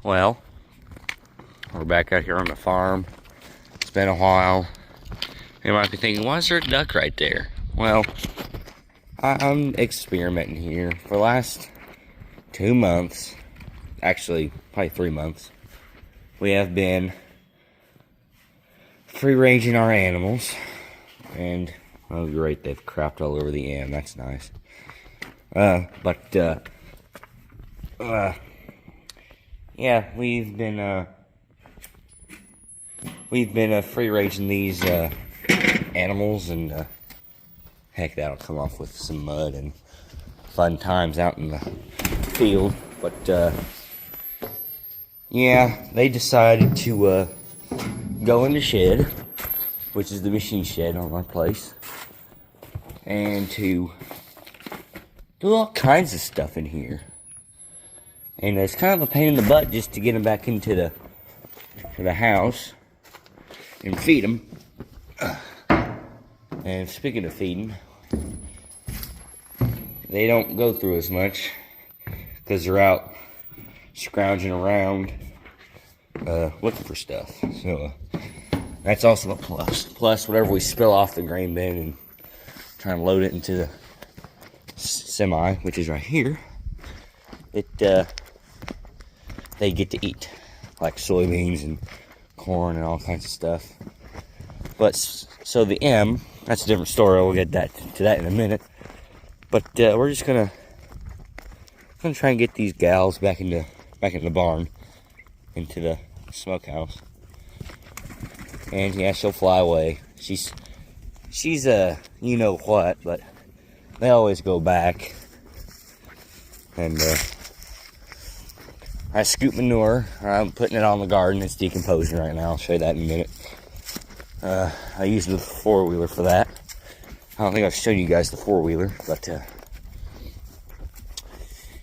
Well, we're back out here on the farm. It's been a while. You might be thinking, why is there a duck right there? Well, I'm experimenting here. For the last 2 months, actually probably 3 months, we have been free-ranging our animals. And, oh great, they've crapped all over the M. That's nice. Yeah, we've been free-ranging these animals, and heck, that'll come off with some mud and fun times out in the field. But yeah, they decided to go in the shed, which is the machine shed on our place, and to do all kinds of stuff in here. And it's kind of a pain in the butt just to get them back into the house and feed them. And speaking of feeding, they don't go through as much because they're out scrounging around looking for stuff. So that's also a plus. Plus, whatever we spill off the grain bin and try and load it into the semi, which is right here, they get to eat, like soybeans and corn and all kinds of stuff. But so the M, that's a different story. We'll get to that in a minute. But we're just gonna try and get these gals back in the barn, into the smokehouse. And yeah, she'll fly away. She's you know what, but they always go back. And I scoop manure. I'm putting it on the garden. It's decomposing right now. I'll show you that in a minute. I use the 4-wheeler for that. I don't think I've shown you guys the 4-wheeler, but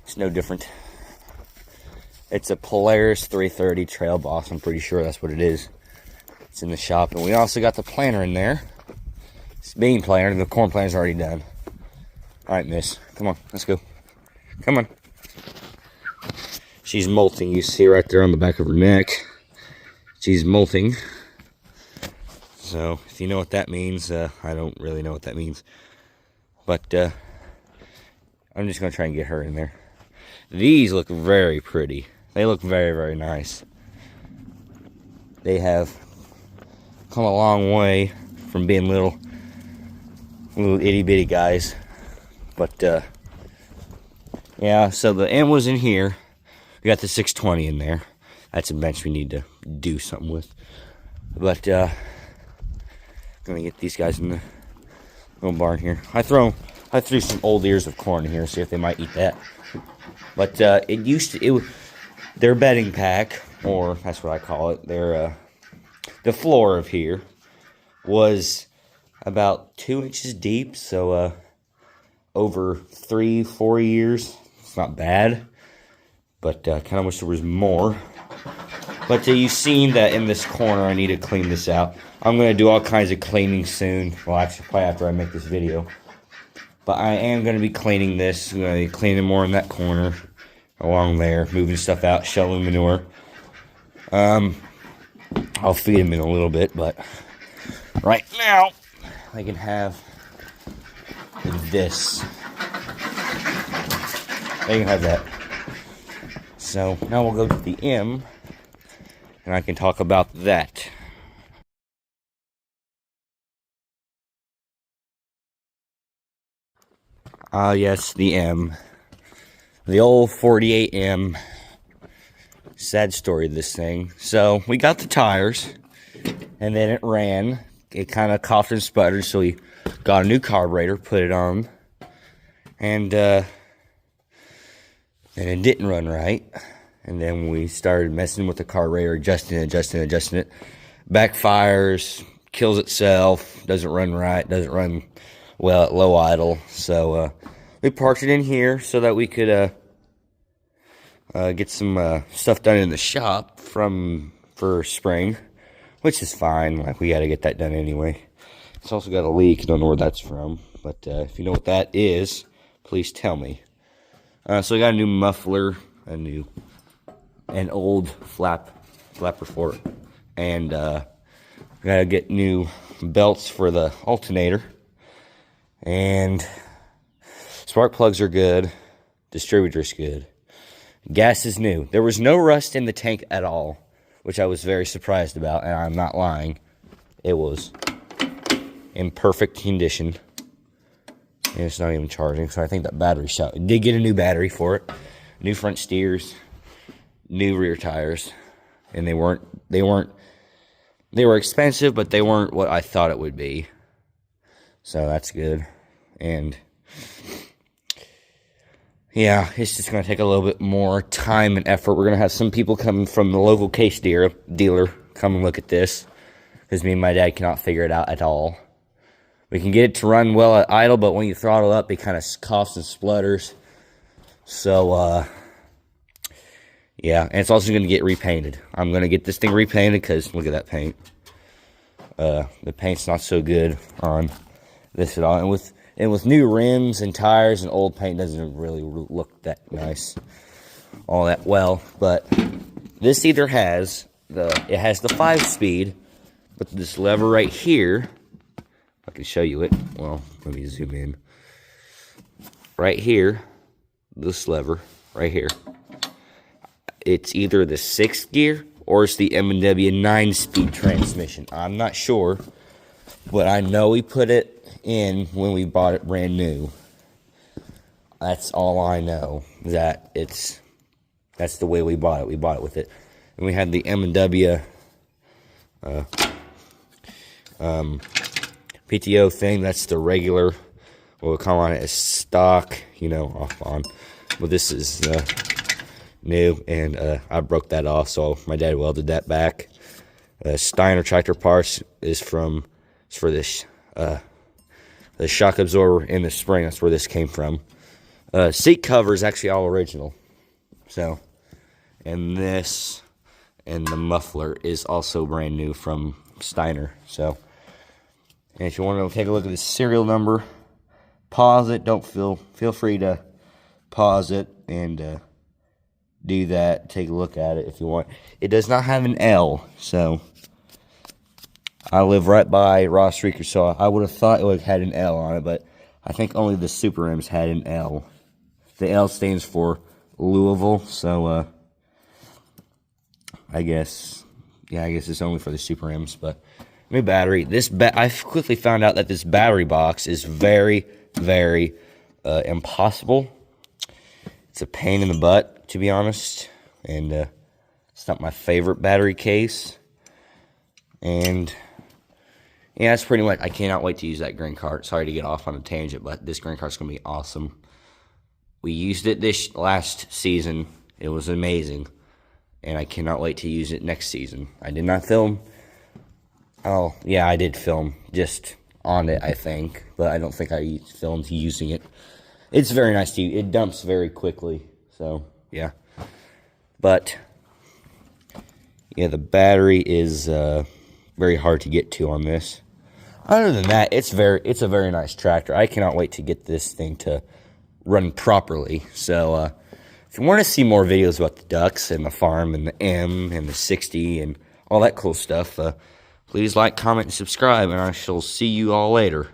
it's no different. It's a Polaris 330 Trail Boss. I'm pretty sure that's what it is. It's in the shop. And we also got the planter in there. It's bean planter. The corn planter's already done. Alright, miss. Come on. Let's go. Come on. She's molting. You see right there on the back of her neck. She's molting. So, if you know what that means, I don't really know what that means. But, I'm just going to try and get her in there. These look very pretty. They look very, very nice. They have come a long way from being little itty-bitty guys. But, yeah, so the M was in here. We got the 620 in there. That's a bench we need to do something with. But, gonna get these guys in the little barn here. I threw some old ears of corn in here, see if they might eat that. But their bedding pack, or that's what I call it, the floor of here was about 2 inches deep, so over 3-4 years. It's not bad, but kind of wish there was more. But you've seen that in this corner, I need to clean this out. I'm going to do all kinds of cleaning soon. Well, actually, probably after I make this video. But I am going to be cleaning this. I'm going to be cleaning more in that corner, along there, moving stuff out, shoveling manure. I'll feed them in a little bit, but right now, I can have this. They can have that. So, now we'll go to the M, and I can talk about that. Yes, the M. The old 48M. Sad story of this thing. So, we got the tires, and then it ran. It kind of coughed and sputtered, so we got a new carburetor, put it on, and then it didn't run right. And then we started messing with the carburetor, adjusting it. Backfires, kills itself, doesn't run right, doesn't run well at low idle. So we parked it in here so that we could get some stuff done in the shop for spring, which is fine. Like, we got to get that done anyway. It's also got a leak. Don't know where that's from, but if you know what that is, please tell me. So we got a new muffler, a new an old flapper for it. And gotta get new belts for the alternator. And spark plugs are good. Distributor's good. Gas is new. There was no rust in the tank at all, which I was very surprised about, and I'm not lying. It was in perfect condition. And it's not even charging, so I think that battery shot. Did get a new battery for it. New front steers, new rear tires. And they were expensive, but they weren't what I thought it would be. So that's good. And yeah, it's just going to take a little bit more time and effort. We're going to have some people coming from the local case dealer come and look at this, because me and my dad cannot figure it out at all. We can get it to run well at idle, but when you throttle up, it kind of coughs and splutters. So, yeah, and it's also going to get repainted. I'm going to get this thing repainted because look at that paint. The paint's not so good on this at all. And with new rims and tires and old paint, doesn't really look that nice, all that well. But this either has the 5-speed, but this lever right here, I can show you it. Well, let me zoom in. Right here, this lever right here. It's either the 6th gear or it's the M&W 9-speed transmission. I'm not sure, but I know we put it in when we bought it brand new. That's all I know. That's the way we bought it. We bought it with it, and we had the M&W PTO thing. That's the regular. What we call on it is stock. Off on. But this is new, and I broke that off, so my dad welded that back. Steiner tractor parts is for this the shock absorber in the spring. That's where this came from. Seat cover is actually all original. So, and this and the muffler is also brand new from Steiner. So, and if you want to take a look at the serial number, pause it. Don't feel free to pause it and do that. Take a look at it if you want. It does not have an L, so I live right by Ross Reeker, so I would have thought it would have had an L on it, but I think only the Super M's had an L. The L stands for Louisville, so I guess it's only for the Super M's. But new battery. I quickly found out that this battery box is very, very impossible. It's a pain in the butt, to be honest, and it's not my favorite battery case. And yeah, that's pretty much. I cannot wait to use that green cart. Sorry to get off on a tangent, but this green cart's gonna be awesome. We used it this last season. It was amazing, and I cannot wait to use it next season. I did not film. Oh yeah, I did film just on it, I think, but I don't think I filmed using it. It's very nice to use. It dumps very quickly, so yeah. But yeah, the battery is very hard to get to on this. Other than that, it's a very nice tractor. I cannot wait to get this thing to run properly. So if you want to see more videos about the ducks and the farm and the M and the 60 and all that cool stuff, please like, comment, and subscribe, and I shall see you all later.